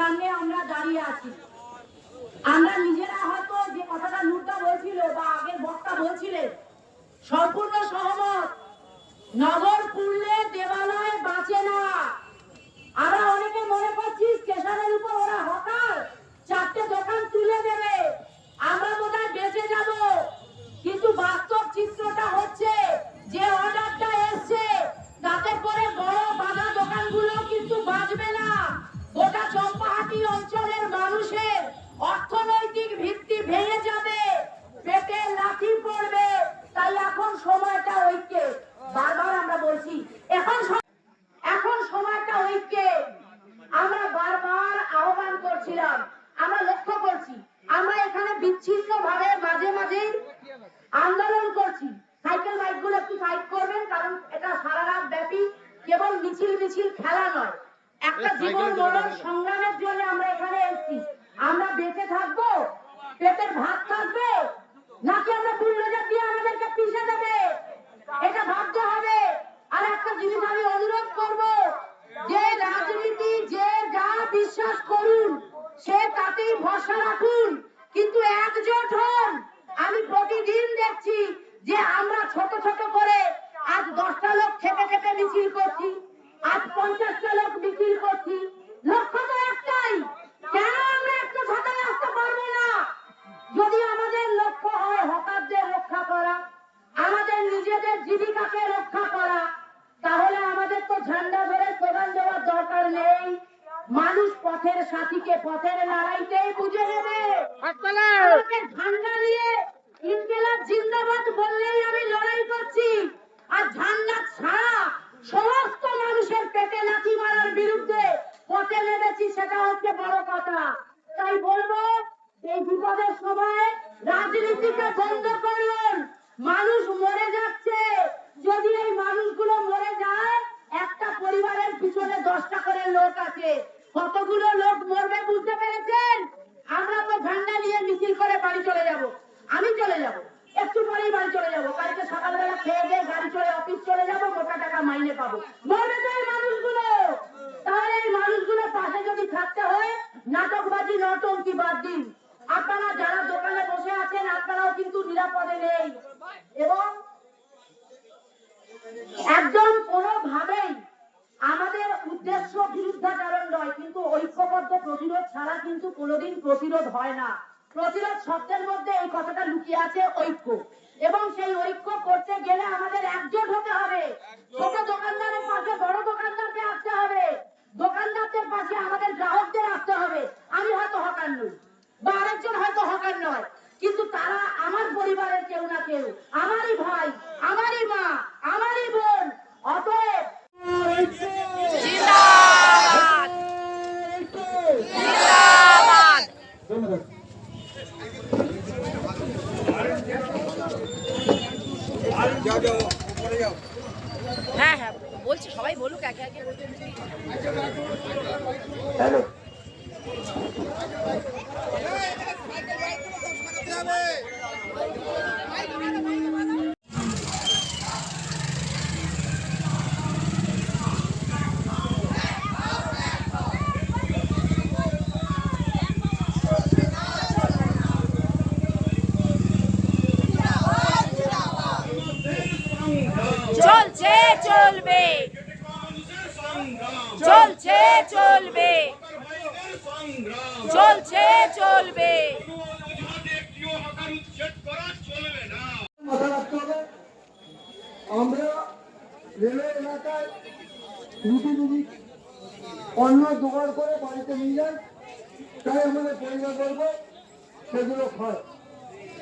সামনে আমরা দাঁড়িয়ে আছি। আমরা নিজেরা হয়তো যে কথাটা নুরদা বলছিল বা আগের বক্তা বলছিলেন সম্পূর্ণ সহমত। নগর পুড়লে দেবালয় বাঁচে না। আমরা অনেকে মনে করছি স্টেশনের উপর ওরা হকার 4টে দোকান তুলে দেবে, আমরা বোধহয় বেঁচে যাব। কিন্তু বাস্তব চিত্রটা হচ্ছে যে অর্ডারটা এসছে তাতে করে বড় বাজার দোকানগুলো কিন্তু বাঁচবে না। গোটা চম্পাহাটি অঞ্চলের মানুষের অর্থনৈতিক ভিত্তি ভেঙে যাবে, পেটে লাথি পড়বে। তাই এখন সময়টা ঐক্যের। বারবার আমরা বলছি এখন সময়টা ঐক্যের। আমরা বারবার আহ্বান করছিলাম, আমরা লক্ষ্য করছি আমরা এখানে বিচ্ছিন্ন ভাবে মাঝে মাঝেই আন্দোলন করছি। সাইকেল বাইকগুলো একটু সাইড করবেন, কারণ এটা সারা রাত ব্যাপী কেবল মিছিল খেলা নয়, একটা জীবন মরণ সংগ্রামের জন্য আমরা এখানে এসেছি। আমরা বেঁচে থাকবো, পেটের ভাত থাকবে, নাকি আমরা বুলডোজার দিয়ে আমাদেরকে পিষে দেবে, এটা ভাবতে হবে। আর একটা জিনিস আমি অনুরোধ করব, যে রাজনীতি যে যা বিশ্বাস করুন সে তাতেই ভরসা রাখুন, কিন্তু একজোট হন। আমি প্রতিদিন দেখছি যে আমরা ছোট ছোট করে আজ 10টা লোক খেপে খেপে মিছিল করছি, আজ 50টা লোক মিছিল করছি। লক্ষ্য তো একটাই, কেন আমরা একটু সাথে আসতে পারবো না? যদি আমাদের লক্ষ্য হয় হকারদের রক্ষা করা, আমাদের নিজেদের জীবিকাকে রক্ষা করা, তাহলে আমাদের তো ঝান্ডা ধরে স্লোগান দেওয়ার দরকার নেই। মানুষ পথের সাথীকে পথের লড়াইতেই বুঝে নেবে। আমাকে ঝান্ডা নিয়ে ইনকিলাব জিন্দাবাদ বললেই আমি লড়াই করছি, আর ঝান্ডা ছাড়া সমস্ত মানুষের পেটে লাথি মারার বিরুদ্ধে পথে নেমেছি, সেটা হচ্ছে বড় কথা। তাই বলবো, এই বিপদের সময় রাজনীতিকে বন্ধ করুন। মানুষ মরে যাচ্ছে, যদি এই মানুষগুলো মরে যায়, একটা পরিবারের পিছনে 10টা করে লোক আছে, কতগুলো লোক মরবে বুঝতে পেরেছেন? আমরা তো ঝান্ডা নিয়ে মিছিল করে বাড়ি চলে যাব, আমি চলে যাব, একটু পরেই বাড়ি চলে যাব। কালকে সকালবেলা খেয়ে দিয়ে গাড়ি চলে অফিস চলে যাব, মোটা টাকা মাইনে পাবো। মরবে তো এই মানুষগুলো। তাহলে এই মানুষগুলো পাশে যদি থাকতে হয়, নাটকবাজি নটঙ্কি বাদ দিন। আপনারা যারা দোকানে বসে আছেন আপনারাও কিন্তু নিরাপদে নেই, এবং একদম কোনোভাবেই আমাদের উদ্দেশ্য বিরুদ্ধাচরণ নয়, কিন্তু ঐক্যবদ্ধ প্রতিরোধ ছাড়া কিন্তু কোনোদিন প্রতিরোধ হয় না। প্রতিরোধ শব্দের মধ্যে এই কথাটা লুকিয়ে আছে, ঐক্য। এবং সেই ঐক্য করতে গেলে আমাদের একজোট হতে হবে। ছোট দোকানদারের পাশে বড় দোকানদারকে আসতে হবে, দোকানদারদের পাশে আমাদের গ্রাহকদের আসতে হবে। আমি হয়তো হকার নই, বা আরেকজন হয়তো হকার নয়, কিন্তু তারা আমার পরিবারের কেউ না কেউ, আমারই ভাই, আমারই মা, আমারই বোন। অতএব জিন্দাবাদ, জিন্দাবাদ। হ্যাঁ হ্যাঁ বলছি, সবাই বলুক একে একে। হ্যালো, চলছে চলবে, চলছে চলবে, চলছে চলবে। মাথা রাখতে হবে। আমরা রেলওয়ে এলাকায় রুটি অন্য জোগাড় করে বাড়িতে নিয়ে যাই, তাই আমাদের পরিবার বর্গ সেগুলো খায়।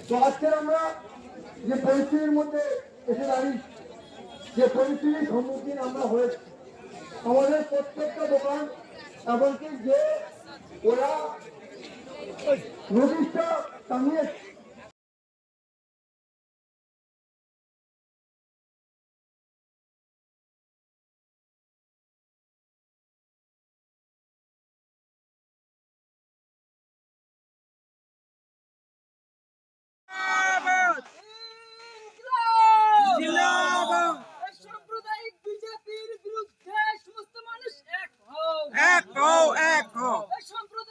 তো আজকে আমরা যে পরিস্থিতির মধ্যে এসে দাঁড়িয়ে, যে পরিস্থিতির সম্মুখীন আমরা হয়েছি, আমাদের প্রত্যেকটা দোকান, এমনকি যে ওরা নোটিশটা টাঙিয়েছে, সাম্প্রদায়িক বিজেপির বিরুদ্ধে সমস্ত মানুষ এক হও, এক হও, এক হও। সাম্প্রদায়িক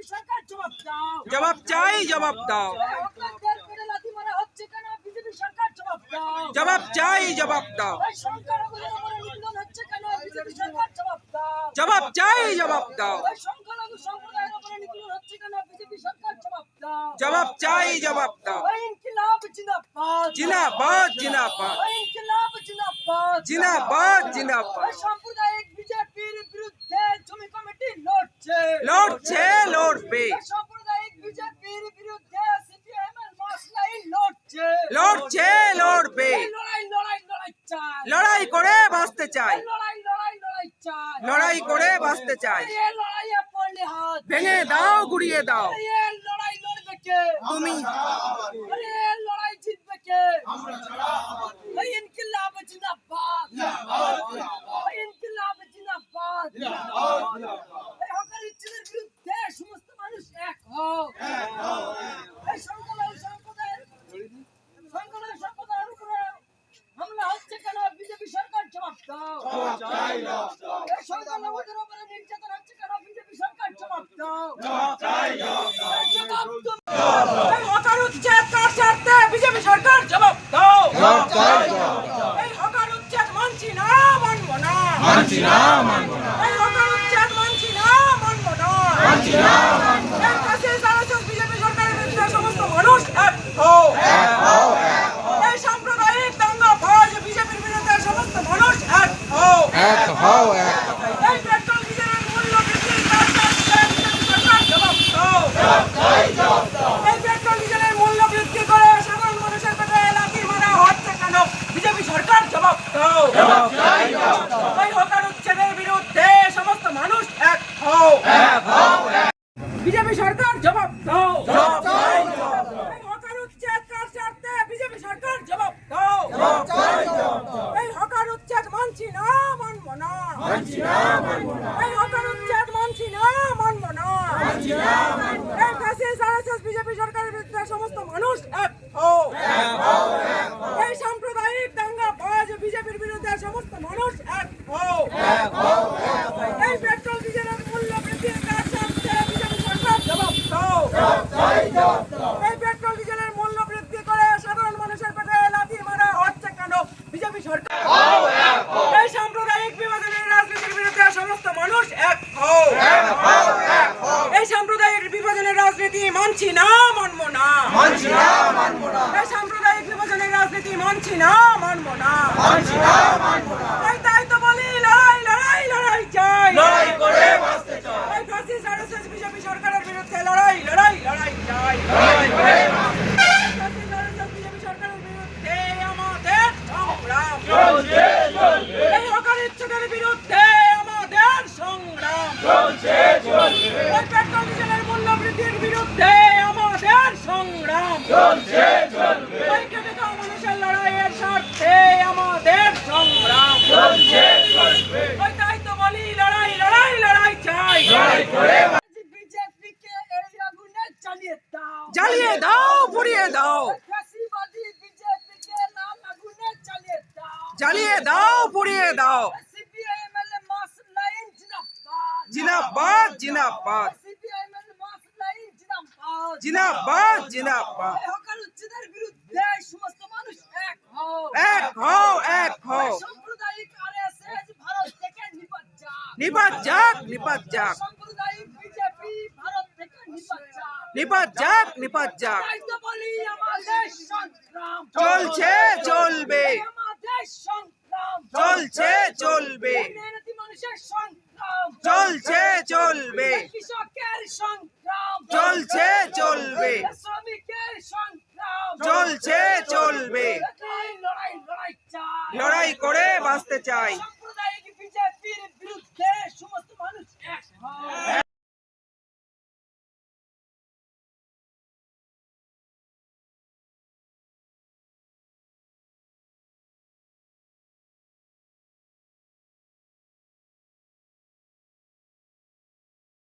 বিজেপি সরকার জবাব দাও। জবাব চাই, জবাব দাও। হকারদের পেটে লাথি মারা হচ্ছে কেন? বিজেপি সরকার জবাব দাও। জবাব চাই, জবাব দাও। সংখ্যালঘুদের উপরে নির্যাতন হচ্ছে কেন? বিজেপি সরকার জবাব দাও। জবাব চাই, জবাব দাও। সংখ্যালঘু সম্প্রদায়ের উপরে নির্যাতন হচ্ছে কেন? বিজেপি সরকার জবাব দাও। জবাব চাই, জবাব দাও। ইনকিলাব জিন্দাবাদ। জিন্দাবাদ, জিন্দাবাদ। ইনকিলাব জিন্দাবাদ। জিন্দাবাদ, জিন্দাবাদ। সাম্প্রদায়িক বিজেপির বিরুদ্ধে জমি কমিটি লড়ছে। লড়ছে, লড়বে। সাম্প্রদায়িক বিজেপির বিরুদ্ধে সিপিএম এর মাসলাই লড়ছে। লড়ছে, লড়বে। এই লড়াই লড়াই লড়াই চাই। লড়াই করে বাঁচতে চাই। এই লড়াই লড়াই লড়াই চাই। লড়াই করে বাঁচতে চাই। এই লড়াইয়ে পড়লে হাত ভেঙে দাও, গুড়িয়ে দাও। এই লড়াই লড়বে কে? তুমি এই লড়াই জিতবে কে? এই ইনকিলাব জিন্দাবাদ। এই ইনকিলাব জিন্দাবাদ। এই হকারুচ্ছেদের বিরুদ্ধে সমস্ত মানুষ এক হও। এই সংখ্যালঘু সম্প্রদায়ের উপরে হামলা হচ্ছে কেন? বিজেপি সরকার জবাব দাও। এই সংখ্যালঘুদের উপরে নির্যাতন হচ্ছে কেন? বিজেপি সরকার জবাব দাও। জবাব দাও। এই হকার উচ্ছেদ কার স্বার্থে? বিজেপি সরকার জবাব দাও। এই হকার উচ্ছেদ মানছি না, মানব না। এই হকার উচ্ছেদ মানছি না, মানব না। এই ফ্যাসিস্ট RSS বিজেপি সরকারের বিরুদ্ধে সমস্ত মানুষ এক হও। এই সাম্প্রদায়িক দাঙ্গাবাজ বিজেপির বিরুদ্ধে সমস্ত মানুষ এক হও। এই পেট্রোল ডিজেলের মূল্য বৃদ্ধির কার স্বার্থে? বিজেপি সরকার জবাব দাও। এই পেট্রোল ডিজেলের মূল্য বৃদ্ধি করে সাধারণ মানুষের পেটে লাথি মারা হচ্ছে কেন? বিজেপি সরকার জবাব দাও। এই হকার উচ্ছেদের বিরুদ্ধে সমস্ত মানুষ এক হও। বিজেপি সরকার জবাব দাও। এই হকার উচ্ছেদ কার স্বার্থে? বিজেপি সরকার জবাব দাও। এই হকার উচ্ছেদ মানছি না, মানব না। এই হকার উচ্ছেদ মানছি না, মানব না। এই ফ্যাসিস্ট RSS বিজেপি সরকারের বিরুদ্ধে সমস্ত মানুষ এক হও। এই সাম্প্রদায়িক দাঙ্গাবাজ বিজেপির বিরুদ্ধে সমস্ত মানুষ এক হও। এই পেট্রোল ডিজেলের মূল্য বৃদ্ধির কার স্বার্থে? বিজেপি সরকার জবাব দাও। এই পেট্রোল ডিজেলের মূল্য বৃদ্ধি করে সাধারণ মানুষের পেটে লাথি মারা হচ্ছে কেন? বিজেপি সরকার। এই সাম্প্রদায়িক বিভাজনের রাজনীতির বিরুদ্ধে সমস্ত মানুষ এক হও। এই সাম্প্রদায়িক বিভাজনের রাজনীতি মানছি না, মানব না। এই সাম্প্রদায়িক বিভাজনের রাজনীতি মানছি না, মানব না। তাই তো বলি লড়াই লড়াই লড়াই চাই। এই ফ্যাসিস্ট RSS বিজেপি সরকারের বিরুদ্ধে লড়াই লড়াই লড়াই চাই। ফ্যাসিস্ট RSS বিজেপি সরকারের বিরুদ্ধে আমাদের সংগ্রাম। এই হকার উচ্ছেদের বিরুদ্ধে আমাদের সংগ্রাম। এই পেট্রোল ডিজেলের মূল্য বৃদ্ধির বিরুদ্ধে আমাদের সংগ্রাম। এই খেটে খাওয়া মানুষের লড়াইয়ের স্বার্থে আমাদের সংগ্রাম। ওই তাই তো বলি লড়াই লড়াই লড়াই চাই। বিজেপিকে এই আগুনে জ্বালিয়ে দাও। জ্বালিয়ে দাও, পুড়িয়ে দাও। ফ্যাসিবাদী বিজেপিকে লাল আগুনে জ্বালিয়ে দাও। জ্বালিয়ে দাও, পুড়িয়ে দাও। সিপিএম এর মাসলাইন জিন্দাবাদ। জিন্দাবাদ, জিন্দাবাদ। সিপিএম এর মাসলাইন জিন্দাবাদ। জিন্দাবাদ, জিন্দাবাদ। এই হকার উচ্ছেদের বিরুদ্ধে সমস্ত মানুষ এক হও। এক হও, এক হও। সাম্প্রদায়িক RSS ভারত থেকে নিপাত যাক। নিপাত যাক, নিপাত যাক। সাম্প্রদায়িক বিজেপি ভারত থেকে নিপাত যাক। নিপাত যাক, নিপাত যাক। তাই তো বলি আমাদের সংগ্রাম চলছে, চলবে। আমাদের সংগ্রাম চলছে, চলবে। মেহনতি মানুষের সংগ্রাম চলছে, চলবে। কৃষকের সংগ্রাম চলছে, চলবে। শ্রমিকের সংগ্রাম চলছে, চলবে। লড়াই লড়াই লড়াই চাই। লড়াই করে বাঁচতে চাই।